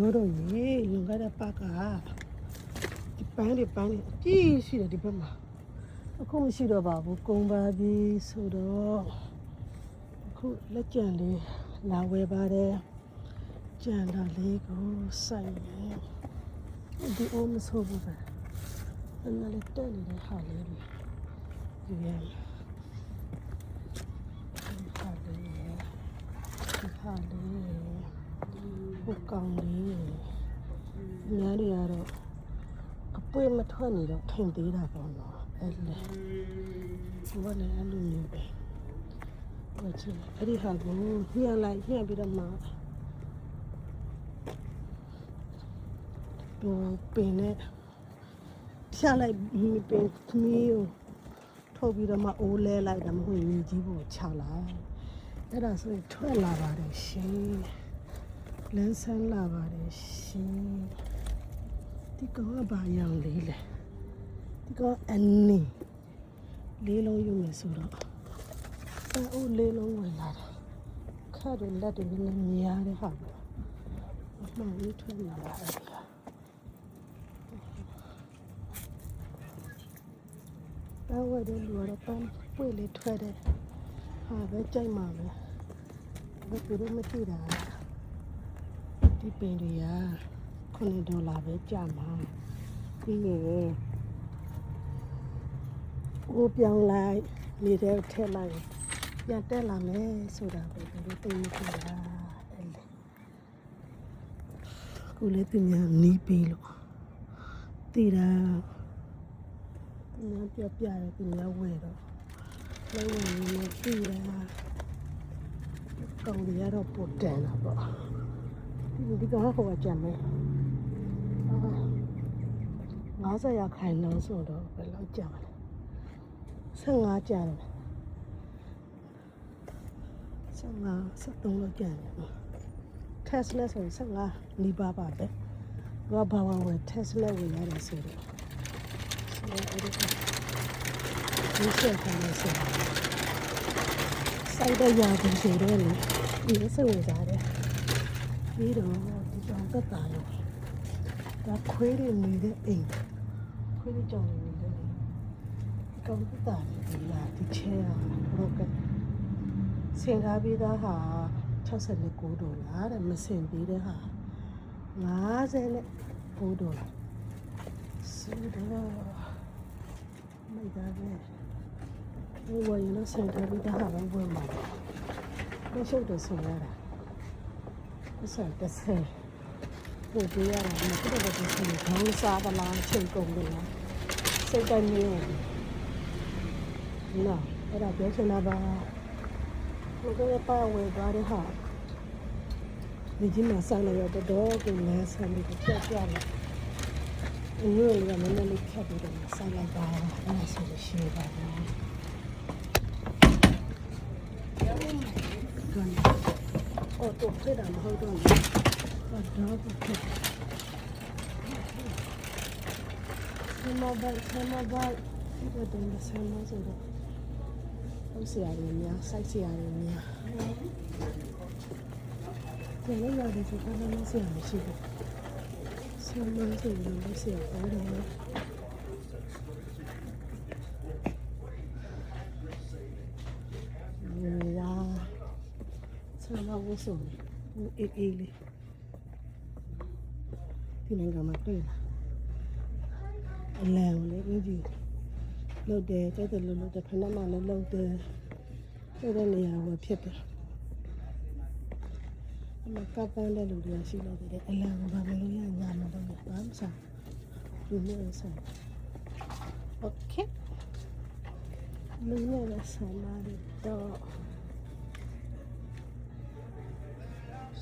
ပြောတော့ရေလွန်ခဲ့တဲ့ပတ်ကဒီပန်းတွေအပြည့်ရှိတယ်ဒီဘက်မှာအခုမရှိတော့ပါဘူးကုန်ပါပြီဆိုတော့အခုလက်ကျန်လေးလာဝယ်ပါတယ်ကျန်တာလေးကိုစိုက်မယ်ဒီအိုးမဆိုးဘူးပဲအဲ့ဒါလေးတက်နေတဲ့ဟာလေးတွေဒီရဟာလေးဘုတ်ကောင်လေးများတွေကတော့အပွင့်မထွက်နေတော့ခင်သေးတာပေါ့နော်အဲ့လေဘာလဲအဲ့လိုမျိုးပဲဟုတ်ချင်အဲ့ဒီဟာကိုညှက်ပြီးတော့မှပင်နဲ့ဖြတ်လိုက်ပင်ခမီးကိုထုတ်ပြီးတော့မှအိုးလဲလိုက်တာမဟုတ်ရင်ကြီးဖို့ချလိုက်အဲ့ဒါဆိုရင်ထွက်လာပါတယ်ရှင်လန်းဆန်းလာပါတယ်ရှင်ဒီကောင်ကဘာရောင်လေးလဲဒီကောင်အနီလေးလုံးယူမယ်ဆိုတော့အိုးလေးလုံးဝင်လာတယ်ခါတွေလက်တွေလည်းများတဲ့ဟာပေါ့အမှန်ကြီးထွက်လာတယ်အဲ့ဝဲတဲ့လူကတော့ပန်းပွေလေးထွက်တယ်ဟာပဲကြိုက်မှာပဲဘယ်သူမှမသိတာဒီပင်တွေက$9ပဲကြာမှာပြီးရင်ဟိုပြောင်းလိုက်နေတဲ့ထက်လိုက်ပြန်တက်လာမယ်ဆိုတာပဲဒီလိုသိနေကြတာအဲ့လေကိုလည်းသူများနီးပြီးလို့သိတာသူများပြတယ်သူများဝဲတော့လည်းဝင်နေသိတာကောင်တွေကတော့ပိုတန်တာပေါ့ဒီကောင်ဟိုကကြံမယ်50ရာခိုင်နှုန်းဆိုတော့ဘယ်လောက်ကြာလဲ15ကြာတယ်73လောက်ကြာတယ် Tesla ဆို15နီးပါးပါပဲဘာဝယ် Tesla ဝင်ရတယ်ဆိုတော့အဲ့ဒီဆက်ခံနေစရာစိုက်တဲ့ရာသီဆိုတော့လေဒီစိတ်ဝင်စားတယ်ပြီးတော့ဒီကြောင်သက်တာလို့ဒါခွေးတွေနေတဲ့အိမ်ခွေးတွေကြောင်နေတဲ့အိမ်ကောင်းသက်တာဒီလားဒီချဲရောကစင်ကားပြီးသားဟာ$69တဲ့မစင်ပြီးတဲ့ဟာ$59ဆိုတော့မိသားပဲဝယ်ရင်စင်ကားပြီးသားဟာပဲဝယ်မှာမရှုပ်တယ်ဆိုရတာဆက်ပို့ပြရတာမဖြစ်တော့ဘူးဆိုရင်ခေါင်းစားသလားချိန်ကုန်တယ်လားစိတ်တိုင်းမျိုးနော်အဲ့ဒါပြောချင်တာပါဘယ်လိုပါဝယ်သွားတဲ့ဟာဒီကြီးမှာဆိုင်လိုက်တော့တော့ကိုလည်းဆမ်းပြီးပြတ်လာအင်းရောလည်းမနေ့လေးခက်ပြီးတော့ဆိုင်လိုက်ပါအဲ့ဒါဆိုလို့ရှိပါတော့တော့ပြတာမဟုတ်တော့ဘူးတော့ဖြစ်ဆမဘတ်ဒီတော့တင်ဆမဆိုတော့ဟုတ်ဆရာကြီးများစိုက်ဆရာကြီးများဒီလိုရတယ်ဒီကနေ့ဆရာမရှိဘူးဆမဆိုတော့ဆရာပေါ်တယ်ဆမဝဆိုအေးလေးဒီနိုင်ငံမှာတွေ့လာအလံလေးအကြီးလုတ်တယ်ကျတဲ့လုတ်တယ်ဖဏမလည်းလုတ်တယ်ကျတဲ့နေရာမှာဖြစ်တယ်အမကပန်းတဲ့လူတွေရှိလို့တယ်အလံကဘာမလို့ရညာမတော့ဘာမှစားဒီလိုစားโอเคလူနဲ့ဆမ်းလာတော့